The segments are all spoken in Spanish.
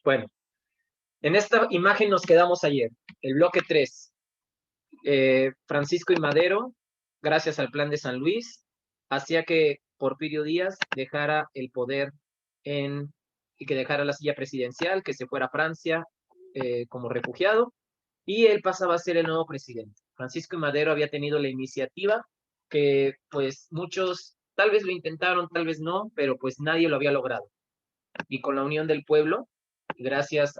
Bueno, en esta imagen nos quedamos ayer. El bloque 3. Francisco y Madero, gracias al plan de San Luis, hacía que Porfirio Díaz dejara el poder y que dejara la silla presidencial, que se fuera a Francia como refugiado, y él pasaba a ser el nuevo presidente. Francisco y Madero había tenido la iniciativa que pues muchos tal vez lo intentaron, tal vez no, pero pues nadie lo había logrado. Y con la unión del pueblo, gracias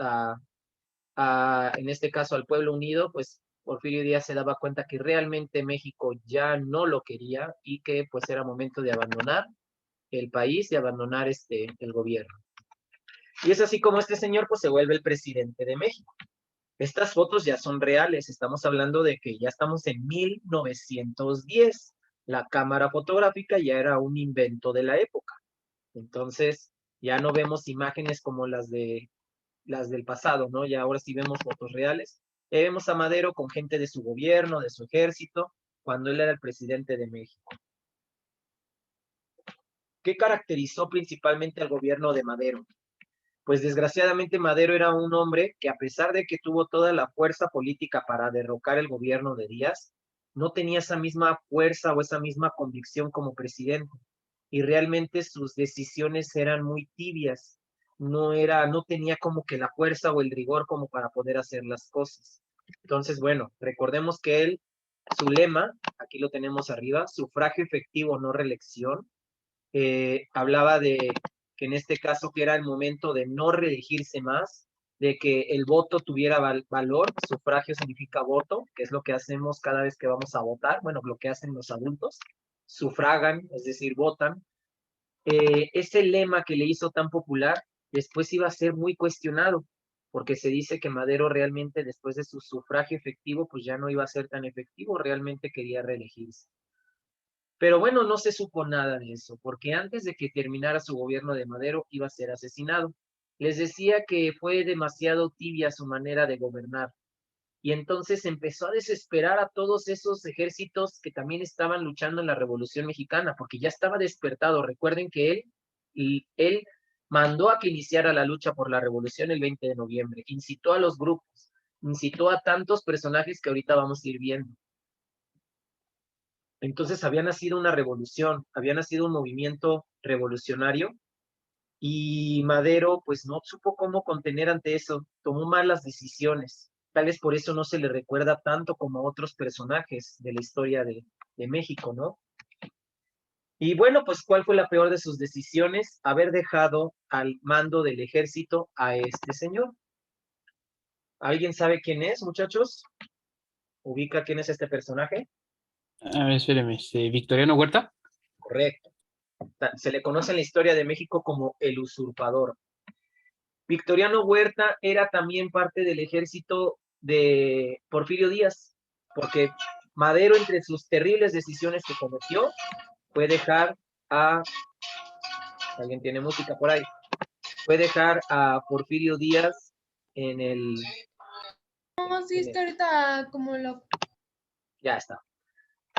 en este caso al pueblo unido, pues Porfirio Díaz se daba cuenta que realmente México ya no lo quería y que pues era momento de abandonar el país y abandonar el gobierno. Y es así como este señor pues se vuelve el presidente de México. Estas fotos ya son reales, estamos hablando de que ya estamos en 1910. La cámara fotográfica ya era un invento de la época. Entonces, ya no vemos imágenes como las del pasado, ¿no? Ya ahora sí vemos fotos reales. Vemos a Madero con gente de su gobierno, de su ejército, cuando él era el presidente de México. ¿Qué caracterizó principalmente al gobierno de Madero? Pues desgraciadamente Madero era un hombre que a pesar de que tuvo toda la fuerza política para derrocar el gobierno de Díaz, no tenía esa misma fuerza o esa misma convicción como presidente. Y realmente sus decisiones eran muy tibias. No tenía como que la fuerza o el rigor como para poder hacer las cosas. Entonces, bueno, recordemos que su lema, aquí lo tenemos arriba, sufragio efectivo, no reelección, hablaba de que en este caso que era el momento de no reelegirse más, de que el voto tuviera valor, sufragio significa voto, que es lo que hacemos cada vez que vamos a votar, bueno, lo que hacen los adultos, sufragan, es decir, votan. Ese lema que le hizo tan popular, después iba a ser muy cuestionado, porque se dice que Madero realmente después de su sufragio efectivo, pues ya no iba a ser tan efectivo, realmente quería reelegirse. Pero bueno, no se supo nada de eso, porque antes de que terminara su gobierno de Madero iba a ser asesinado. Les decía que fue demasiado tibia su manera de gobernar. Y entonces empezó a desesperar a todos esos ejércitos que también estaban luchando en la Revolución Mexicana, porque ya estaba despertado. Recuerden que él mandó a que iniciara la lucha por la Revolución el 20 de noviembre, incitó a los grupos, incitó a tantos personajes que ahorita vamos a ir viendo. Entonces había nacido una revolución, había nacido un movimiento revolucionario y Madero pues no supo cómo contener ante eso, tomó malas decisiones. Tal vez por eso no se le recuerda tanto como a otros personajes de la historia de México, ¿no? Y bueno, pues ¿cuál fue la peor de sus decisiones? Haber dejado al mando del ejército a este señor. ¿Alguien sabe quién es, muchachos? ¿Ubica quién es este personaje? A ver, espérame, Victoriano Huerta. Correcto. Se le conoce en la historia de México como el usurpador. Victoriano Huerta era también parte del ejército de Porfirio Díaz, porque Madero, entre sus terribles decisiones que cometió, fue dejar a... ¿Alguien tiene música por ahí? Fue dejar a Porfirio Díaz en el... No, sí, está ahorita como lo... Ya está.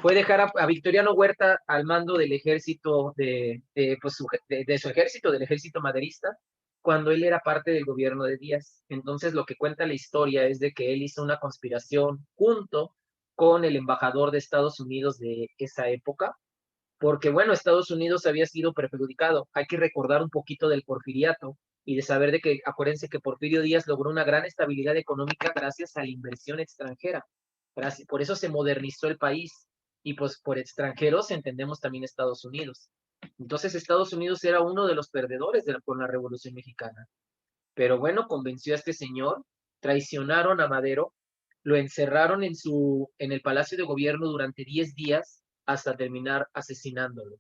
Fue dejar a Victoriano Huerta al mando del ejército, pues, de su ejército, del ejército maderista, cuando él era parte del gobierno de Díaz. Entonces, lo que cuenta la historia es de que él hizo una conspiración junto con el embajador de Estados Unidos de esa época, porque, bueno, Estados Unidos había sido perjudicado. Hay que recordar un poquito del porfiriato y de saber de que, acuérdense que Porfirio Díaz logró una gran estabilidad económica gracias a la inversión extranjera. Por eso se modernizó el país. Y pues por extranjeros entendemos también Estados Unidos. Entonces Estados Unidos era uno de los perdedores con la Revolución Mexicana. Pero bueno, convenció a este señor, traicionaron a Madero, lo encerraron en el Palacio de Gobierno durante 10 días hasta terminar asesinándolo.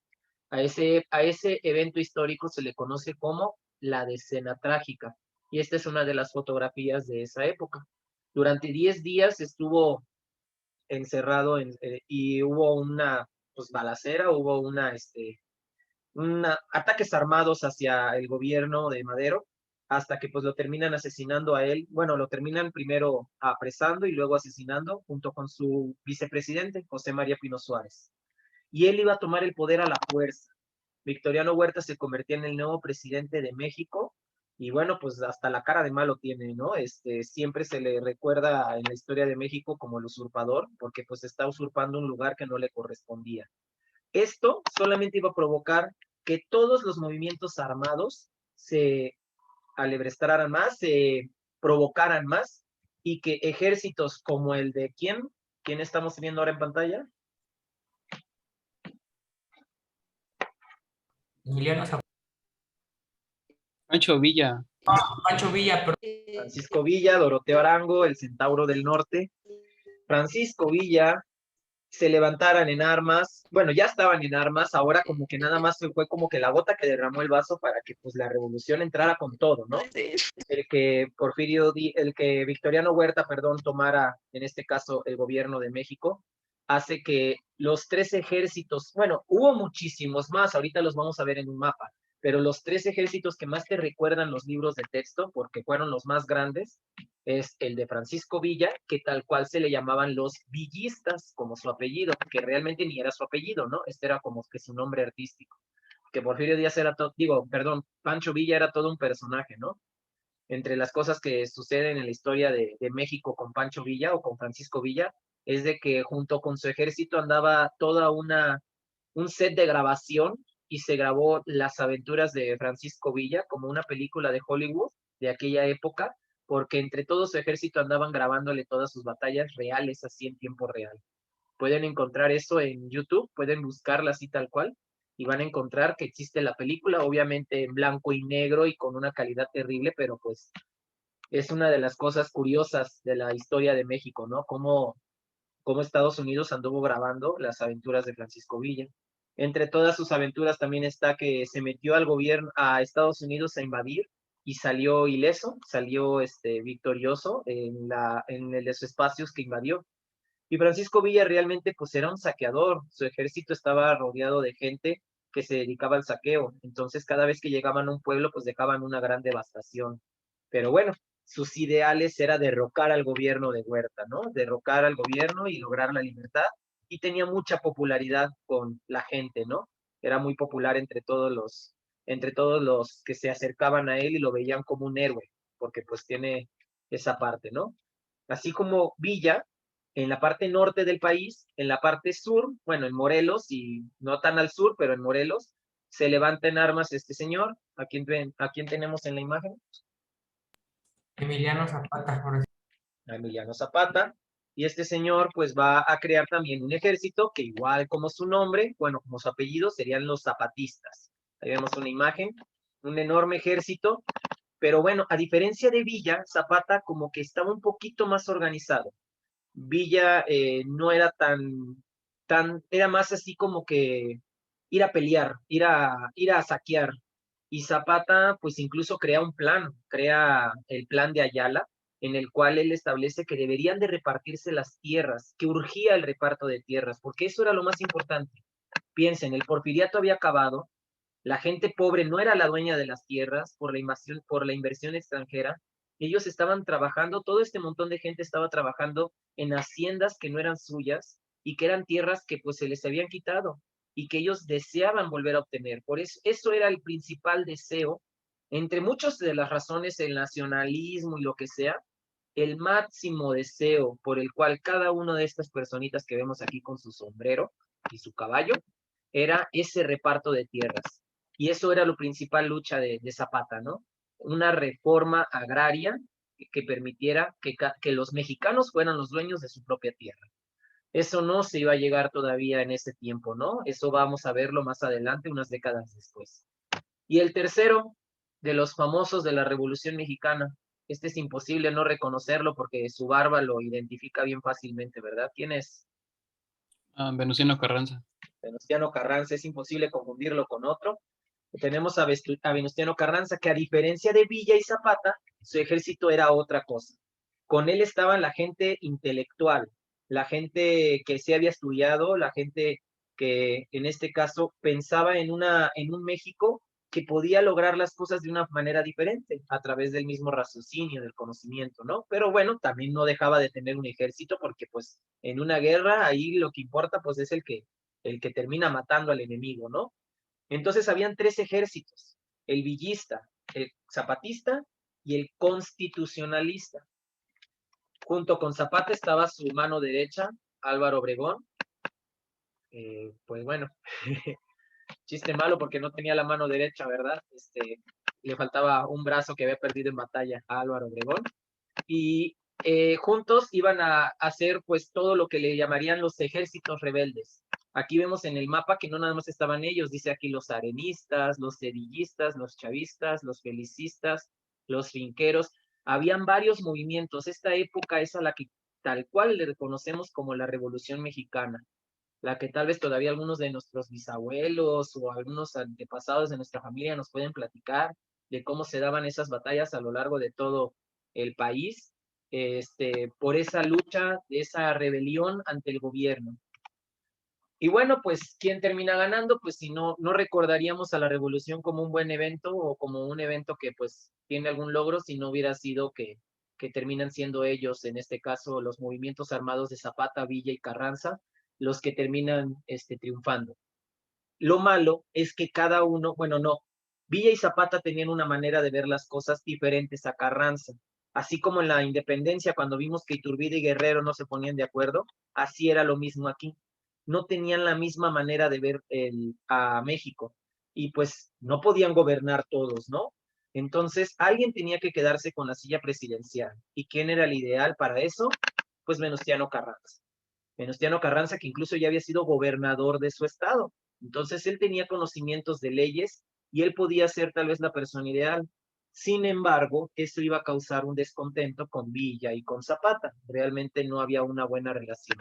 A ese evento histórico se le conoce como la Decena Trágica. Y esta es una de las fotografías de esa época. Durante 10 días estuvo encerrado y hubo una pues, balacera, hubo ataques armados hacia el gobierno de Madero, hasta que pues lo terminan asesinando a él. Bueno, lo terminan primero apresando y luego asesinando junto con su vicepresidente, José María Pino Suárez. Y él iba a tomar el poder a la fuerza. Victoriano Huerta se convertía en el nuevo presidente de México Y bueno, pues hasta la cara de malo tiene, ¿no? Siempre se le recuerda en la historia de México como el usurpador, porque pues está usurpando un lugar que no le correspondía. Esto solamente iba a provocar que todos los movimientos armados se alebrestaran más, se provocaran más, y que ejércitos como el de ¿quién estamos viendo ahora en pantalla? Emiliano Zapata, Pancho Villa. Pancho Villa, pero Francisco Villa, Doroteo Arango, el Centauro del Norte. Francisco Villa se levantaran en armas, bueno, ya estaban en armas, ahora como que nada más fue como que la gota que derramó el vaso para que pues la revolución entrara con todo, ¿no? El que Victoriano Huerta, perdón, tomara en este caso el gobierno de México, hace que los tres ejércitos, bueno, hubo muchísimos más, ahorita los vamos a ver en un mapa, pero los tres ejércitos que más te recuerdan los libros de texto, porque fueron los más grandes, es el de Francisco Villa, que tal cual se le llamaban los villistas, como su apellido, que realmente ni era su apellido, ¿no? Este era como que su nombre artístico. Que Porfirio Díaz era todo, Pancho Villa era todo un personaje, ¿no? Entre las cosas que suceden en la historia de México con Pancho Villa o con Francisco Villa, es de que junto con su ejército andaba un set de grabación y se grabó Las aventuras de Francisco Villa como una película de Hollywood de aquella época, porque entre todo su ejército andaban grabándole todas sus batallas reales así en tiempo real. Pueden encontrar eso en YouTube, pueden buscarla así tal cual y van a encontrar que existe la película, obviamente en blanco y negro y con una calidad terrible, pero pues es una de las cosas curiosas de la historia de México, ¿no? Cómo Estados Unidos anduvo grabando las aventuras de Francisco Villa. Entre todas sus aventuras también está que se metió al gobierno, a Estados Unidos a invadir y salió ileso, salió victorioso en los espacios que invadió. Y Francisco Villa realmente pues era un saqueador, su ejército estaba rodeado de gente que se dedicaba al saqueo, entonces cada vez que llegaban a un pueblo pues dejaban una gran devastación. Pero bueno, sus ideales era derrocar al gobierno de Huerta, ¿no? Derrocar al gobierno y lograr la libertad, y tenía mucha popularidad con la gente, ¿no? Era muy popular entre todos los que se acercaban a él y lo veían como un héroe, porque pues tiene esa parte, ¿no? Así como Villa, en la parte norte del país, en la parte sur, bueno, en Morelos, y no tan al sur, pero en Morelos, se levanta en armas este señor. ¿A quién tenemos en la imagen? Emiliano Zapata, por A Emiliano Zapata. Y este señor pues va a crear también un ejército que igual como su nombre, bueno, como su apellido, serían los zapatistas. Ahí vemos una imagen, un enorme ejército, pero bueno, a diferencia de Villa, Zapata como que estaba un poquito más organizado. Villa no era era más así como que ir a pelear, ir a saquear. Y Zapata, pues incluso crea el plan de Ayala, en el cual él establece que deberían de repartirse las tierras, que urgía el reparto de tierras, porque eso era lo más importante. Piensen, el porfiriato había acabado, la gente pobre no era la dueña de las tierras por la inversión extranjera. Ellos estaban trabajando, todo este montón de gente estaba trabajando en haciendas que no eran suyas y que eran tierras que pues se les habían quitado y que ellos deseaban volver a obtener. Por eso, eso era el principal deseo, entre muchas de las razones, el nacionalismo y lo que sea, el máximo deseo por el cual cada una de estas personitas que vemos aquí con su sombrero y su caballo, era ese reparto de tierras. Y eso era la principal lucha de Zapata, ¿no? Una reforma agraria que permitiera que los mexicanos fueran los dueños de su propia tierra. Eso no se iba a llegar todavía en ese tiempo, ¿no? Eso vamos a verlo más adelante, unas décadas después. Y el tercero de los famosos de la Revolución Mexicana, este es imposible no reconocerlo porque su barba lo identifica bien fácilmente, ¿verdad? ¿Quién es? Venustiano Carranza. Venustiano Carranza, es imposible confundirlo con otro. Tenemos a Venustiano Carranza, que a diferencia de Villa y Zapata, su ejército era otra cosa. Con él estaba la gente intelectual, la gente que se había estudiado, la gente que en este caso pensaba en un México que podía lograr las cosas de una manera diferente, a través del mismo raciocinio, del conocimiento, ¿no? Pero bueno, también no dejaba de tener un ejército, porque pues en una guerra ahí lo que importa pues es el que termina matando al enemigo, ¿no? Entonces habían tres ejércitos: el villista, el zapatista y el constitucionalista. Junto con Zapata estaba su mano derecha, Álvaro Obregón. Pues bueno, chiste malo porque no tenía la mano derecha, ¿verdad? Le faltaba un brazo que había perdido en batalla a Álvaro Obregón. Y juntos iban a hacer pues todo lo que le llamarían los ejércitos rebeldes. Aquí vemos en el mapa que no nada más estaban ellos, dice aquí los arenistas, los cedillistas, los chavistas, los felicistas, los finqueros. Habían varios movimientos. Esta época es a la que tal cual le reconocemos como la Revolución Mexicana, la que tal vez todavía algunos de nuestros bisabuelos o algunos antepasados de nuestra familia nos pueden platicar de cómo se daban esas batallas a lo largo de todo el país, por esa lucha, esa rebelión ante el gobierno. Y bueno, pues, ¿quién termina ganando? Pues si no, no recordaríamos a la revolución como un buen evento o como un evento que pues tiene algún logro si no hubiera sido que terminan siendo ellos, en este caso, los movimientos armados de Zapata, Villa y Carranza, los que terminan triunfando. Lo malo es que cada uno, bueno, no, Villa y Zapata tenían una manera de ver las cosas diferentes a Carranza. Así como en la independencia, cuando vimos que Iturbide y Guerrero no se ponían de acuerdo, así era lo mismo aquí. No tenían la misma manera de ver a México. Y pues no podían gobernar todos, ¿no? Entonces, alguien tenía que quedarse con la silla presidencial. ¿Y quién era el ideal para eso? Pues Venustiano Carranza. Venustiano Carranza, que incluso ya había sido gobernador de su estado. Entonces él tenía conocimientos de leyes y él podía ser tal vez la persona ideal. Sin embargo, eso iba a causar un descontento con Villa y con Zapata. Realmente no había una buena relación.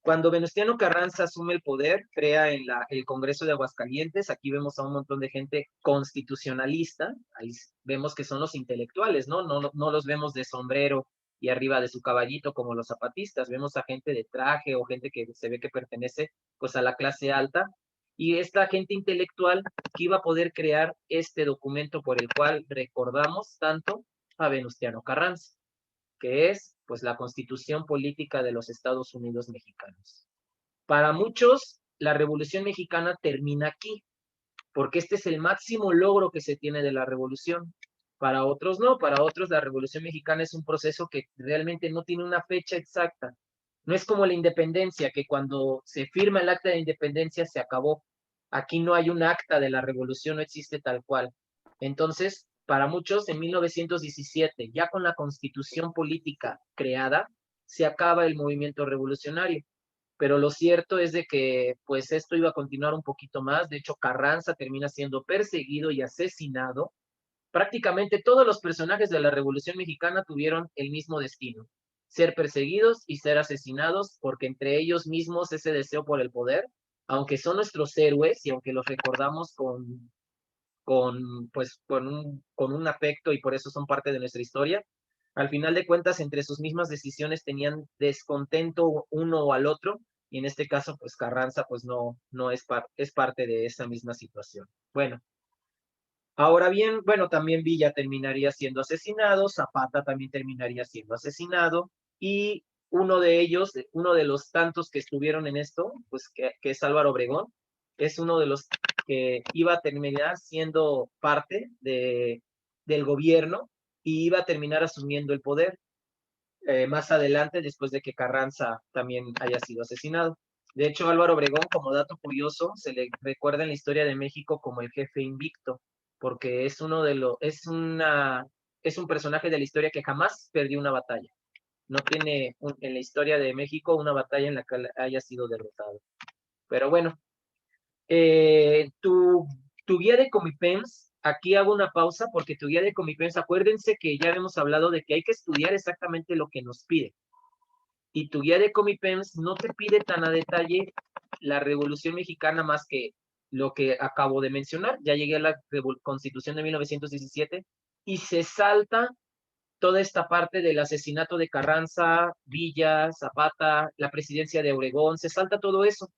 Cuando Venustiano Carranza asume el poder, crea el Congreso de Aguascalientes. Aquí vemos a un montón de gente constitucionalista. Ahí vemos que son los intelectuales, ¿no? No los vemos de sombrero y arriba de su caballito como los zapatistas. Vemos a gente de traje o gente que se ve que pertenece pues a la clase alta. Y esta gente intelectual que iba a poder crear este documento por el cual recordamos tanto a Venustiano Carranza, que es pues la Constitución Política de los Estados Unidos Mexicanos. Para muchos, la Revolución Mexicana termina aquí, porque este es el máximo logro que se tiene de la revolución. Para otros no, para otros la Revolución Mexicana es un proceso que realmente no tiene una fecha exacta. No es como la independencia, que cuando se firma el acta de independencia se acabó. Aquí no hay un acta de la revolución, no existe tal cual. Entonces, para muchos, en 1917, ya con la constitución política creada, se acaba el movimiento revolucionario. Pero lo cierto es de que pues esto iba a continuar un poquito más. De hecho, Carranza termina siendo perseguido y asesinado. Prácticamente todos los personajes de la Revolución Mexicana tuvieron el mismo destino: ser perseguidos y ser asesinados, porque entre ellos mismos ese deseo por el poder, aunque son nuestros héroes y aunque los recordamos con un afecto y por eso son parte de nuestra historia, al final de cuentas entre sus mismas decisiones tenían descontento uno al otro, y en este caso pues Carranza pues no es parte de esa misma situación. Bueno, ahora bien, bueno, también Villa terminaría siendo asesinado, Zapata también terminaría siendo asesinado, y uno de ellos, uno de los tantos que estuvieron en esto, pues que es Álvaro Obregón, es uno de los que iba a terminar siendo parte del gobierno y iba a terminar asumiendo el poder más adelante, después de que Carranza también haya sido asesinado. De hecho, Álvaro Obregón, como dato curioso, se le recuerda en la historia de México como el jefe invicto, porque es un personaje de la historia que jamás perdió una batalla. No tiene en la historia de México una batalla en la que haya sido derrotado. Pero bueno, tu guía de Comipems, aquí hago una pausa porque tu guía de Comipems, acuérdense que ya hemos hablado de que hay que estudiar exactamente lo que nos pide. Y tu guía de Comipems no te pide tan a detalle la Revolución Mexicana más que lo que acabo de mencionar. Ya llegué a la Constitución de 1917 y se salta toda esta parte del asesinato de Carranza, Villa, Zapata, la presidencia de Obregón, se salta todo eso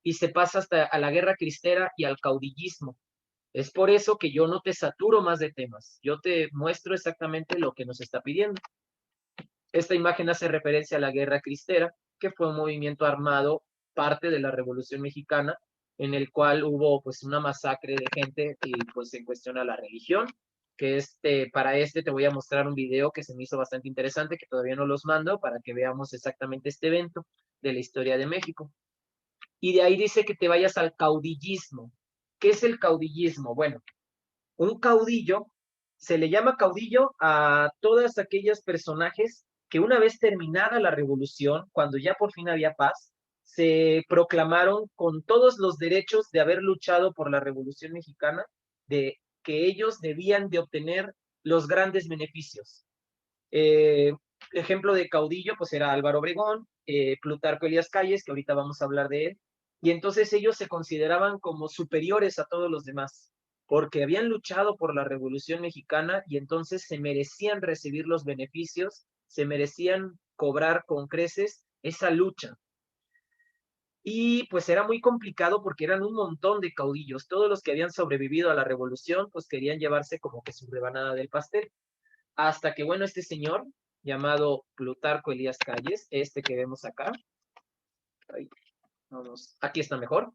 y se pasa hasta a la guerra cristera y al caudillismo. Es por eso que yo no te saturo más de temas, yo te muestro exactamente lo que nos está pidiendo. Esta imagen hace referencia a la guerra cristera, que fue un movimiento armado, parte de la Revolución Mexicana, en el cual hubo pues una masacre de gente y pues se cuestiona la religión, que para te voy a mostrar un video que se me hizo bastante interesante, que todavía no los mando, para que veamos exactamente este evento de la historia de México. Y de ahí dice que te vayas al caudillismo. ¿Qué es el caudillismo? Bueno, un caudillo, se le llama caudillo a todas aquellas personajes que una vez terminada la revolución, cuando ya por fin había paz, se proclamaron con todos los derechos de haber luchado por la Revolución Mexicana, de que ellos debían de obtener los grandes beneficios. Ejemplo de caudillo, pues era Álvaro Obregón, Plutarco Elías Calles, que ahorita vamos a hablar de él, y entonces ellos se consideraban como superiores a todos los demás, porque habían luchado por la Revolución Mexicana y entonces se merecían recibir los beneficios, se merecían cobrar con creces esa lucha. Y pues era muy complicado porque eran un montón de caudillos. Todos los que habían sobrevivido a la revolución, pues querían llevarse como que su rebanada del pastel. Hasta que, bueno, este señor, llamado Plutarco Elías Calles, que vemos acá, ahí, vamos, aquí está mejor,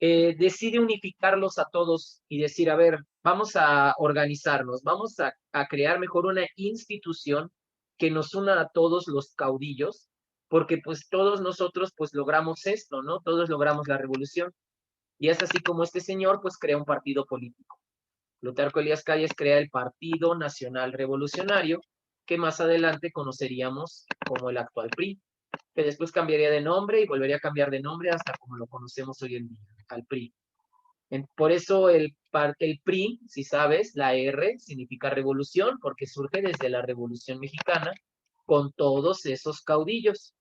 decide unificarlos a todos y decir, a ver, vamos a organizarnos, vamos a crear mejor una institución que nos una a todos los caudillos, porque pues todos nosotros pues logramos esto, ¿no? Todos logramos la revolución. Y es así como este señor pues crea un partido político. Plutarco Elías Calles crea el Partido Nacional Revolucionario, que más adelante conoceríamos como el actual PRI, que después cambiaría de nombre y volvería a cambiar de nombre hasta como lo conocemos hoy en día, al PRI. Por eso el PRI, si sabes, la R significa revolución, porque surge desde la Revolución Mexicana con todos esos caudillos.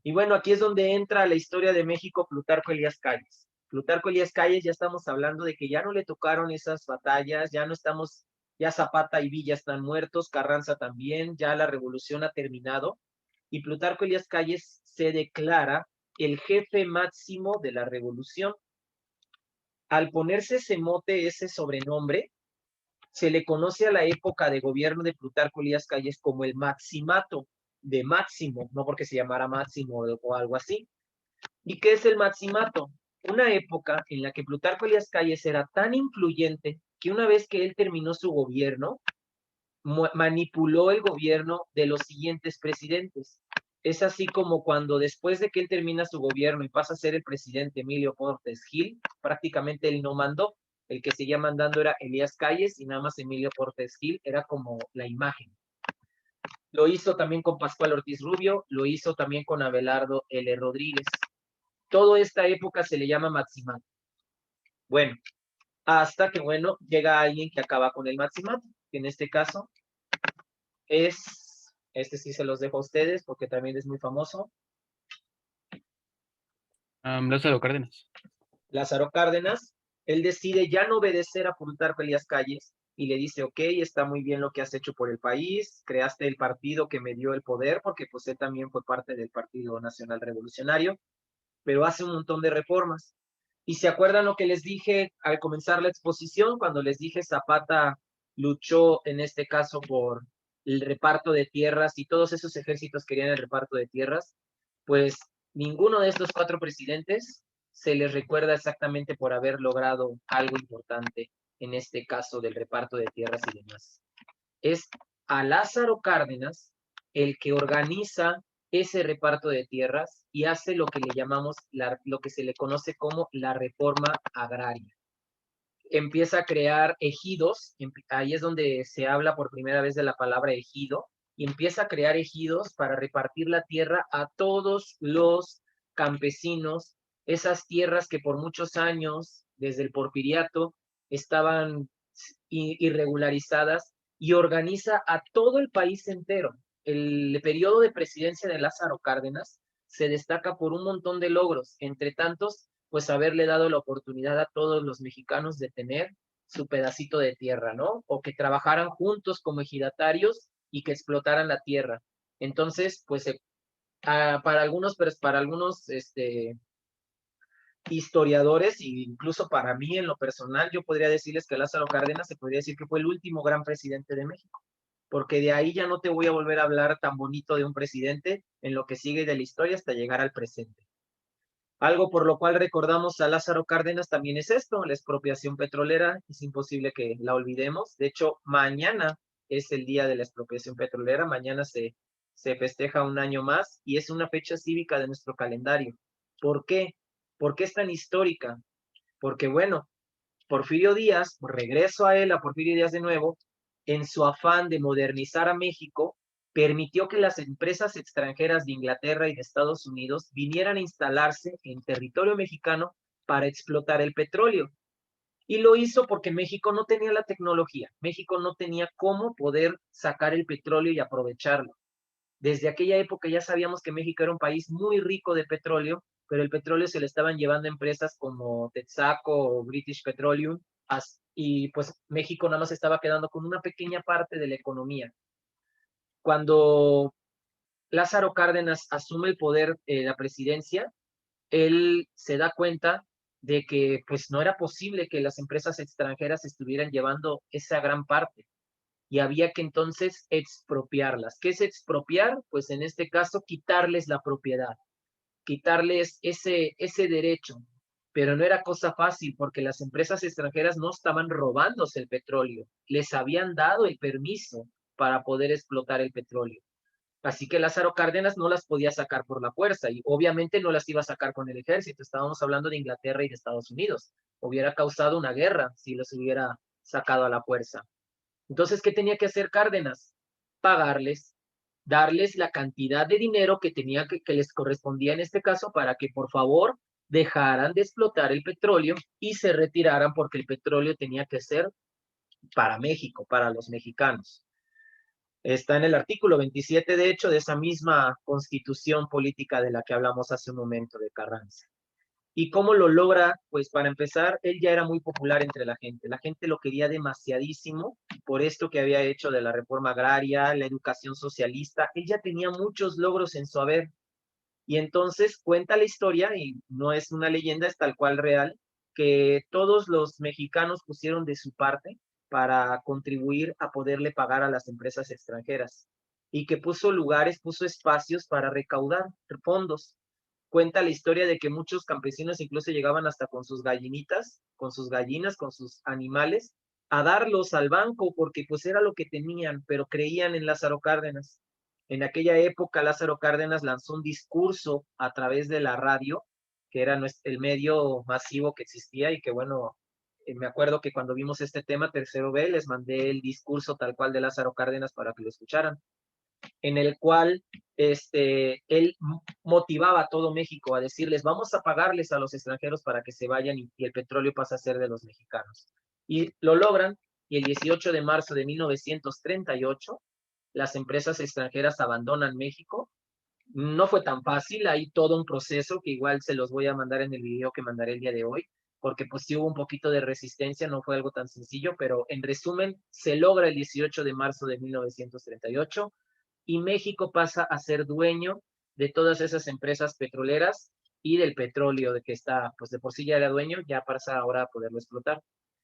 Y bueno, aquí es donde entra la historia de México Plutarco Elías Calles. Plutarco Elías Calles, ya estamos hablando de que ya no le tocaron esas batallas, ya no estamos, ya Zapata y Villa están muertos, Carranza también, ya la revolución ha terminado, y Plutarco Elías Calles se declara el jefe máximo de la revolución. Al ponerse ese mote, ese sobrenombre, se le conoce a la época de gobierno de Plutarco Elías Calles como el maximato, de máximo, no porque se llamara máximo o algo así. ¿Y qué es el maximato? Una época en la que Plutarco Elías Calles era tan influyente que una vez que él terminó su gobierno, manipuló el gobierno de los siguientes presidentes. Es así como cuando después de que él termina su gobierno y pasa a ser el presidente Emilio Portes Gil, prácticamente él no mandó, el que seguía mandando era Elías Calles y nada más Emilio Portes Gil era como la imagen. Lo hizo también con Pascual Ortiz Rubio, lo hizo también con Abelardo L. Rodríguez. Toda esta época se le llama maximato. Bueno, hasta que, bueno, llega alguien que acaba con el maximato, que en este caso es, sí se los dejo a ustedes porque también es muy famoso, Lázaro Cárdenas. Lázaro Cárdenas. Él decide ya no obedecer a Plutarco Elías Calles y le dice, ok, está muy bien lo que has hecho por el país, creaste el partido que me dio el poder, porque pues él también fue parte del Partido Nacional Revolucionario, pero hace un montón de reformas. Y se acuerdan lo que les dije al comenzar la exposición, cuando les dije Zapata luchó en este caso por el reparto de tierras y todos esos ejércitos querían el reparto de tierras, pues ninguno de estos 4 presidentes se les recuerda exactamente por haber logrado algo importante en este caso del reparto de tierras y demás. Es a Lázaro Cárdenas el que organiza ese reparto de tierras y hace lo que le llamamos, lo que se le conoce como la reforma agraria. Empieza a crear ejidos, ahí es donde se habla por primera vez de la palabra ejido, y empieza a crear ejidos para repartir la tierra a todos los campesinos, esas tierras que por muchos años, desde el Porfiriato, estaban irregularizadas, y organiza a todo el país entero. El periodo de presidencia de Lázaro Cárdenas se destaca por un montón de logros, entre tantos, pues haberle dado la oportunidad a todos los mexicanos de tener su pedacito de tierra, ¿no? O que trabajaran juntos como ejidatarios y que explotaran la tierra. Entonces, pues para algunos historiadores e incluso para mí en lo personal, yo podría decirles que Lázaro Cárdenas se podría decir que fue el último gran presidente de México, porque de ahí ya no te voy a volver a hablar tan bonito de un presidente en lo que sigue de la historia hasta llegar al presente. Algo por lo cual recordamos a Lázaro Cárdenas también es esto, la expropiación petrolera, es imposible que la olvidemos. De hecho, mañana es el día de la expropiación petrolera, mañana se festeja un año más y es una fecha cívica de nuestro calendario. ¿Por qué? ¿Por qué es tan histórica? Porque bueno, Porfirio Díaz, regreso a él, a Porfirio Díaz de nuevo, en su afán de modernizar a México, permitió que las empresas extranjeras de Inglaterra y de Estados Unidos vinieran a instalarse en territorio mexicano para explotar el petróleo. Y lo hizo porque México no tenía la tecnología, México no tenía cómo poder sacar el petróleo y aprovecharlo. Desde aquella época ya sabíamos que México era un país muy rico de petróleo, pero el petróleo se le estaban llevando a empresas como Texaco o British Petroleum, y pues México nada más estaba quedando con una pequeña parte de la economía. Cuando Lázaro Cárdenas asume el poder, la presidencia, él se da cuenta de que pues no era posible que las empresas extranjeras estuvieran llevando esa gran parte y había que entonces expropiarlas. ¿Qué es expropiar? Pues en este caso quitarles la propiedad, quitarles ese derecho. Pero no era cosa fácil porque las empresas extranjeras no estaban robándose el petróleo, les habían dado el permiso para poder explotar el petróleo. Así que Lázaro Cárdenas no las podía sacar por la fuerza y obviamente no las iba a sacar con el ejército. Estábamos hablando de Inglaterra y de Estados Unidos. Hubiera causado una guerra si los hubiera sacado a la fuerza. Entonces, ¿qué tenía que hacer Cárdenas? Pagarles, darles la cantidad de dinero que tenía que les correspondía en este caso para que por favor dejaran de explotar el petróleo y se retiraran porque el petróleo tenía que ser para México, para los mexicanos. Está en el artículo 27, de hecho, de esa misma constitución política de la que hablamos hace un momento de Carranza. ¿Y cómo lo logra? Pues para empezar, él ya era muy popular entre la gente. La gente lo quería demasiadísimo por esto que había hecho de la reforma agraria, la educación socialista. Él ya tenía muchos logros en su haber. Y entonces cuenta la historia, y no es una leyenda, es tal cual real, que todos los mexicanos pusieron de su parte para contribuir a poderle pagar a las empresas extranjeras y que puso lugares, puso espacios para recaudar fondos. Cuenta la historia de que muchos campesinos incluso llegaban hasta con sus gallinitas, con sus gallinas, con sus animales, a darlos al banco porque pues era lo que tenían, pero creían en Lázaro Cárdenas. En aquella época Lázaro Cárdenas lanzó un discurso a través de la radio, que era el medio masivo que existía y que bueno, me acuerdo que cuando vimos este tema, Tercero B, les mandé el discurso tal cual de Lázaro Cárdenas para que lo escucharan, en el cual él motivaba a todo México a decirles, vamos a pagarles a los extranjeros para que se vayan y el petróleo pasa a ser de los mexicanos. Y lo logran, y el 18 de marzo de 1938, las empresas extranjeras abandonan México. No fue tan fácil, hay todo un proceso que igual se los voy a mandar en el video que mandaré el día de hoy, porque pues sí hubo un poquito de resistencia, no fue algo tan sencillo, pero en resumen, se logra el 18 de marzo de 1938 y México pasa a ser dueño de todas esas empresas petroleras y del petróleo de que está, pues de por sí ya era dueño, ya pasa ahora a poderlo explotar.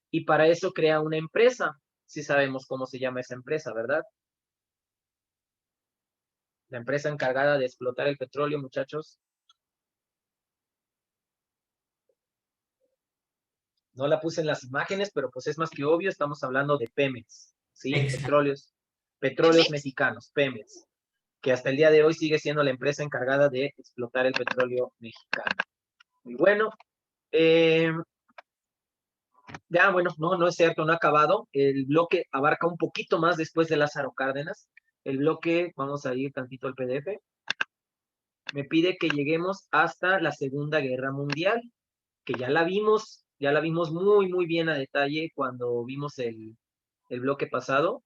Y para eso crea una empresa, si sabemos cómo se llama esa empresa, ¿verdad? La empresa encargada de explotar el petróleo, muchachos. No la puse en las imágenes, pero pues es más que obvio, estamos hablando de Pemex, ¿sí? Exacto. Petróleos mexicanos, Pemex, que hasta el día de hoy sigue siendo la empresa encargada de explotar el petróleo mexicano. Muy bueno. Ya, bueno, no es cierto, no ha acabado. El bloque abarca un poquito más después de Lázaro Cárdenas. El bloque, vamos a ir tantito al PDF, me pide que lleguemos hasta la Segunda Guerra Mundial, que ya la vimos muy bien a detalle cuando vimos el bloque pasado,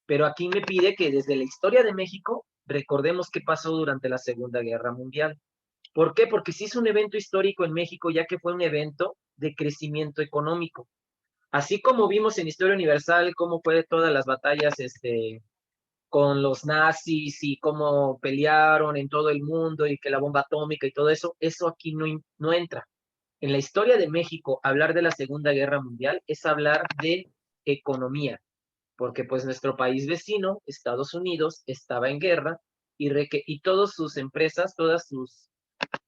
pero aquí me pide que desde la historia de México recordemos qué pasó durante la Segunda Guerra Mundial. ¿Por qué? Porque sí es un evento histórico en México, ya que fue un evento de crecimiento económico. Así como vimos en Historia Universal cómo fue todas las batallas con los nazis y cómo pelearon en todo el mundo y que la bomba atómica y todo eso, eso aquí no entra. En la historia de México, hablar de la Segunda Guerra Mundial es hablar de economía, porque pues nuestro país vecino, Estados Unidos, estaba en guerra y todas sus empresas, todas sus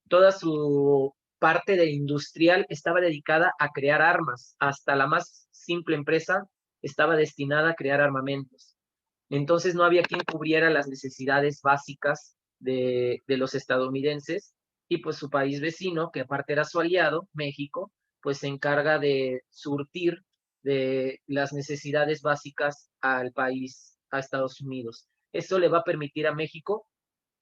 toda su parte de industrial estaba dedicada a crear armas. Hasta la más simple empresa estaba destinada a crear armamentos. Entonces no había quien cubriera las necesidades básicas de los estadounidenses, y pues su país vecino, que aparte era su aliado, México, pues se encarga de surtir de las necesidades básicas al país, a Estados Unidos. Eso le va a permitir a México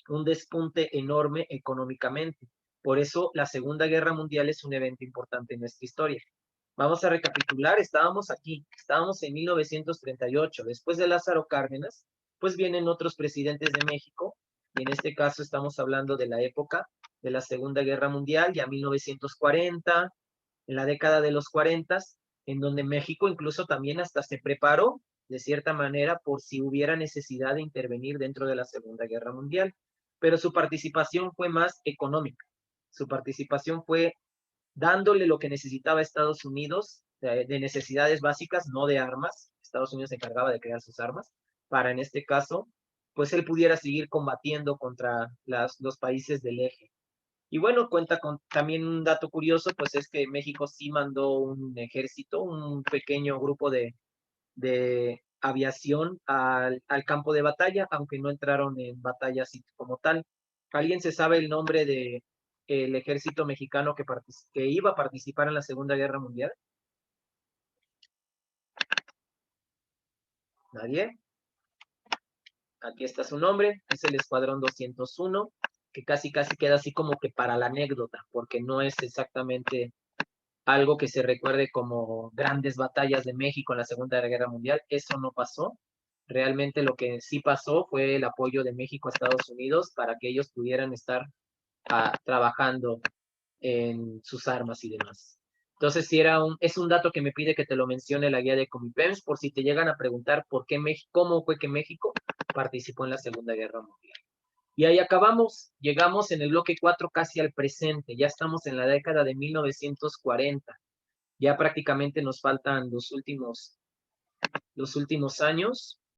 un despunte enorme económicamente. Por eso la Segunda Guerra Mundial es un evento importante en nuestra historia. Vamos a recapitular, estábamos en 1938, después de Lázaro Cárdenas, pues vienen otros presidentes de México, y en este caso estamos hablando de la época de la Segunda Guerra Mundial, ya 1940, en la década de los 40, en donde México incluso también hasta se preparó, de cierta manera, por si hubiera necesidad de intervenir dentro de la Segunda Guerra Mundial. Pero su participación fue más económica. Su participación fue dándole lo que necesitaba Estados Unidos de necesidades básicas, no de armas. Estados Unidos se encargaba de crear sus armas, para en este caso, pues él pudiera seguir combatiendo contra los países del eje. Y bueno, cuenta con también un dato curioso, pues es que México sí mandó un ejército, un pequeño grupo de aviación al campo de batalla, aunque no entraron en batalla así como tal. ¿Alguien se sabe el nombre de el ejército mexicano que iba a participar en la Segunda Guerra Mundial? ¿Nadie? Aquí está su nombre, es el Escuadrón 201, que casi queda así como que para la anécdota, porque no es exactamente algo que se recuerde como grandes batallas de México en la Segunda Guerra Mundial. Eso no pasó. Realmente lo que sí pasó fue el apoyo de México a Estados Unidos para que ellos pudieran estar trabajando en sus armas y demás. Entonces, sí es un dato que me pide que te lo mencione la guía de Comipems, por si te llegan a preguntar por qué cómo fue que México participó en la Segunda Guerra Mundial. Y ahí acabamos, llegamos en el bloque 4 casi al presente, ya estamos en la década de 1940, ya prácticamente nos faltan los últimos años,